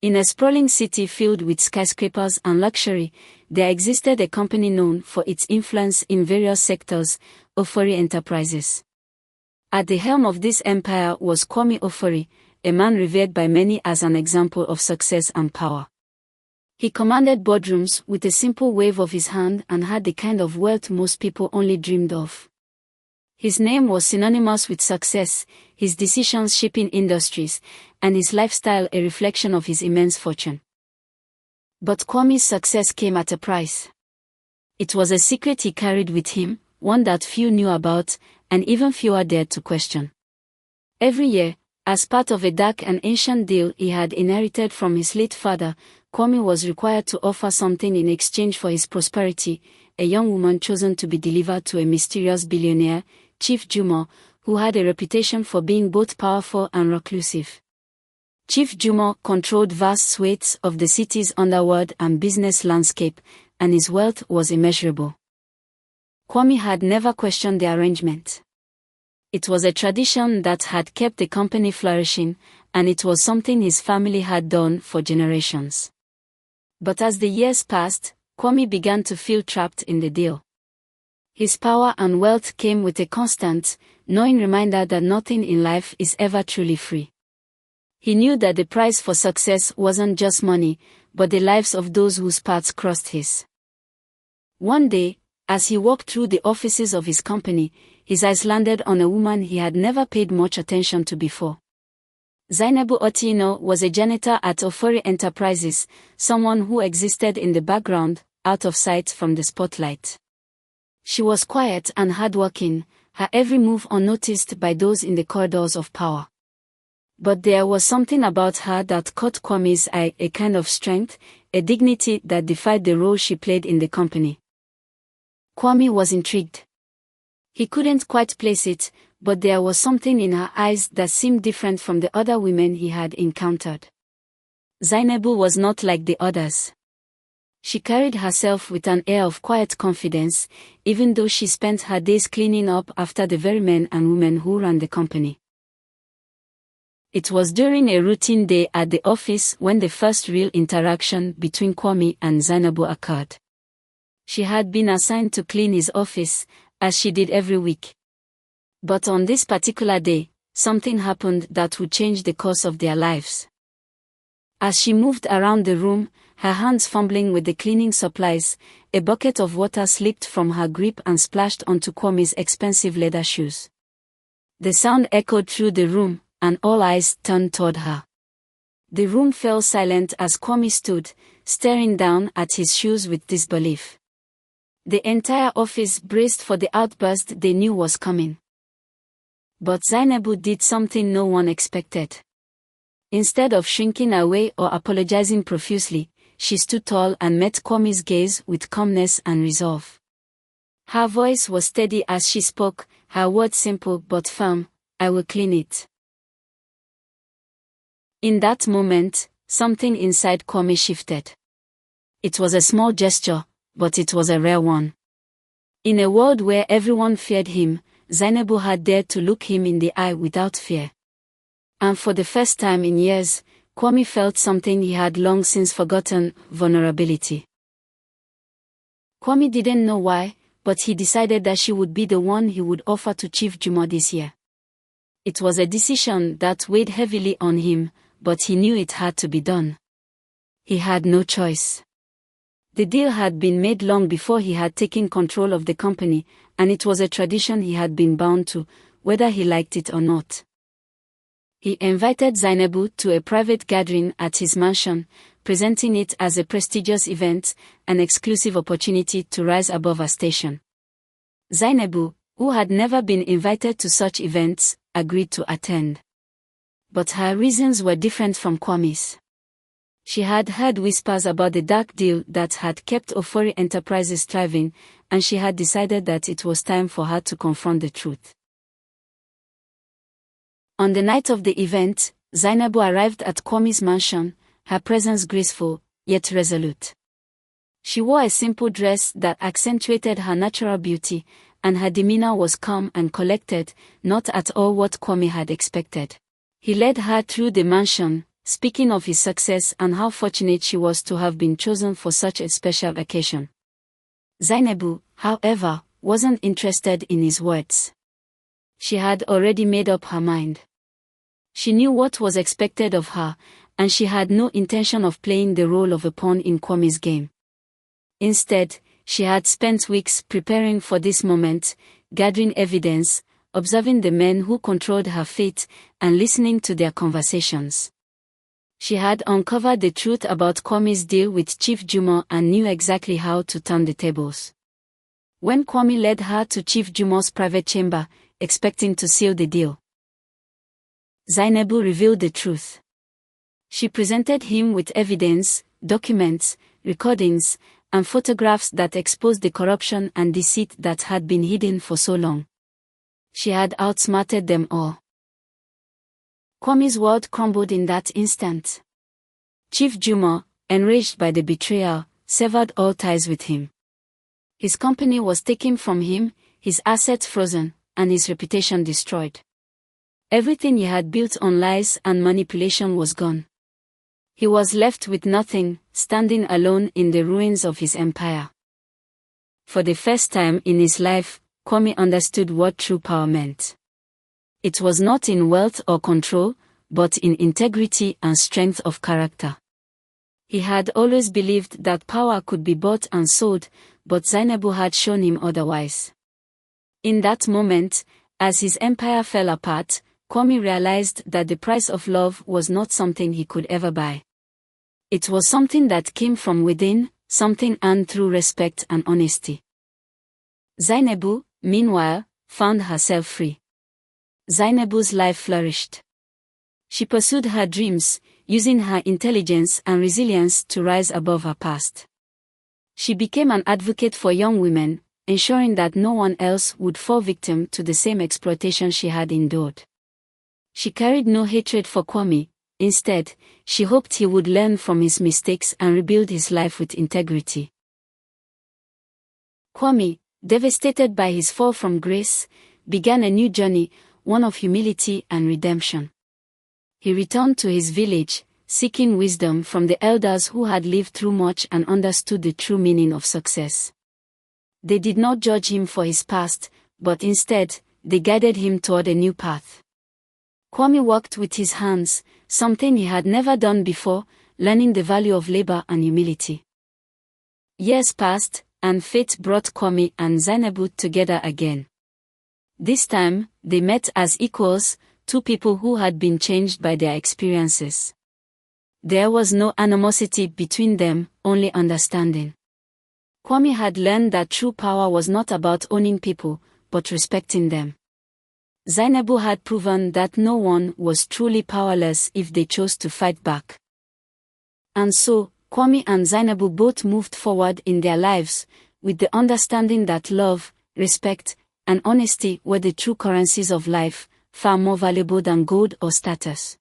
In a sprawling city filled with skyscrapers and luxury, there existed a company known for its influence in various sectors, Ofori Enterprises. At the helm of this empire was Kwame Ofori, a man revered by many as an example of success and power. He commanded boardrooms with a simple wave of his hand and had the kind of wealth most people only dreamed of. His name was synonymous with success, his decisions shaping industries, and his lifestyle a reflection of his immense fortune. But Kwame's success came at a price. It was a secret he carried with him, one that few knew about, and even fewer dared to question. Every year, as part of a dark and ancient deal he had inherited from his late father, Kwame was required to offer something in exchange for his prosperity, a young woman chosen to be delivered to a mysterious billionaire, Chief Jumo, who had a reputation for being both powerful and reclusive. Chief Jumo controlled vast swathes of the city's underworld and business landscape, and his wealth was immeasurable. Kwame had never questioned the arrangement. It was a tradition that had kept the company flourishing, and it was something his family had done for generations. But as the years passed, Kwame began to feel trapped in the deal. His power and wealth came with a constant, gnawing reminder that nothing in life is ever truly free. He knew that the price for success wasn't just money, but the lives of those whose paths crossed his. One day, as he walked through the offices of his company, his eyes landed on a woman he had never paid much attention to before. Zainabu Otieno was a janitor at Ofori Enterprises, someone who existed in the background, out of sight from the spotlight. She was quiet and hardworking, her every move unnoticed by those in the corridors of power. But there was something about her that caught Kwame's eye, a kind of strength, a dignity that defied the role she played in the company. Kwame was intrigued. He couldn't quite place it, but there was something in her eyes that seemed different from the other women he had encountered. Zainabu was not like the others. She carried herself with an air of quiet confidence, even though she spent her days cleaning up after the very men and women who ran the company. It was during a routine day at the office when the first real interaction between Kwame and Zainabu occurred. She had been assigned to clean his office, as she did every week. But on this particular day, something happened that would change the course of their lives. As she moved around the room, her hands fumbling with the cleaning supplies, a bucket of water slipped from her grip and splashed onto Kwame's expensive leather shoes. The sound echoed through the room, and all eyes turned toward her. The room fell silent as Kwame stood, staring down at his shoes with disbelief. The entire office braced for the outburst they knew was coming. But Zainabu did something no one expected. Instead of shrinking away or apologizing profusely, she stood tall and met Kwame's gaze with calmness and resolve. Her voice was steady as she spoke, her words simple but firm, "I will clean it." In that moment, something inside Kwame shifted. It was a small gesture, but it was a rare one. In a world where everyone feared him, Zainabu had dared to look him in the eye without fear. And for the first time in years, Kwame felt something he had long since forgotten: vulnerability. Kwame didn't know why, but he decided that she would be the one he would offer to Chief Jumo this year. It was a decision that weighed heavily on him, but he knew it had to be done. He had no choice. The deal had been made long before he had taken control of the company, and it was a tradition he had been bound to, whether he liked it or not. He invited Zainabu to a private gathering at his mansion, presenting it as a prestigious event, an exclusive opportunity to rise above her station. Zainabu, who had never been invited to such events, agreed to attend. But her reasons were different from Kwame's. She had heard whispers about the dark deal that had kept Ofori Enterprises thriving, and she had decided that it was time for her to confront the truth. On the night of the event, Zainabu arrived at Kwame's mansion, her presence graceful, yet resolute. She wore a simple dress that accentuated her natural beauty, and her demeanor was calm and collected, not at all what Kwame had expected. He led her through the mansion, speaking of his success and how fortunate she was to have been chosen for such a special occasion. Zainabu, however, wasn't interested in his words. She had already made up her mind. She knew what was expected of her, and she had no intention of playing the role of a pawn in Kwame's game. Instead, she had spent weeks preparing for this moment, gathering evidence, observing the men who controlled her fate, and listening to their conversations. She had uncovered the truth about Kwame's deal with Chief Jumo and knew exactly how to turn the tables. When Kwame led her to Chief Jumo's private chamber, expecting to seal the deal, Zainabu revealed the truth. She presented him with evidence, documents, recordings, and photographs that exposed the corruption and deceit that had been hidden for so long. She had outsmarted them all. Kwame's world crumbled in that instant. Chief Jumo, enraged by the betrayal, severed all ties with him. His company was taken from him, his assets frozen, and his reputation destroyed. Everything he had built on lies and manipulation was gone. He was left with nothing, standing alone in the ruins of his empire. For the first time in his life, Kwame understood what true power meant. It was not in wealth or control, but in integrity and strength of character. He had always believed that power could be bought and sold, but Zainabu had shown him otherwise. In that moment, as his empire fell apart, Kwame realized that the price of love was not something he could ever buy. It was something that came from within, something earned through respect and honesty. Zainabu, meanwhile, found herself free. Zainabu's life flourished. She pursued her dreams, using her intelligence and resilience to rise above her past. She became an advocate for young women, ensuring that no one else would fall victim to the same exploitation she had endured. She carried no hatred for Kwame. Instead, she hoped he would learn from his mistakes and rebuild his life with integrity. Kwame, devastated by his fall from grace, began a new journey, one of humility and redemption. He returned to his village, seeking wisdom from the elders who had lived through much and understood the true meaning of success. They did not judge him for his past, but instead, they guided him toward a new path. Kwame worked with his hands, something he had never done before, learning the value of labor and humility. Years passed, and fate brought Kwame and Zainabu together again. This time, they met as equals, two people who had been changed by their experiences. There was no animosity between them, only understanding. Kwame had learned that true power was not about owning people, but respecting them. Zainabu had proven that no one was truly powerless if they chose to fight back. And so, Kwame and Zainabu both moved forward in their lives, with the understanding that love, respect, and honesty were the true currencies of life, far more valuable than gold or status.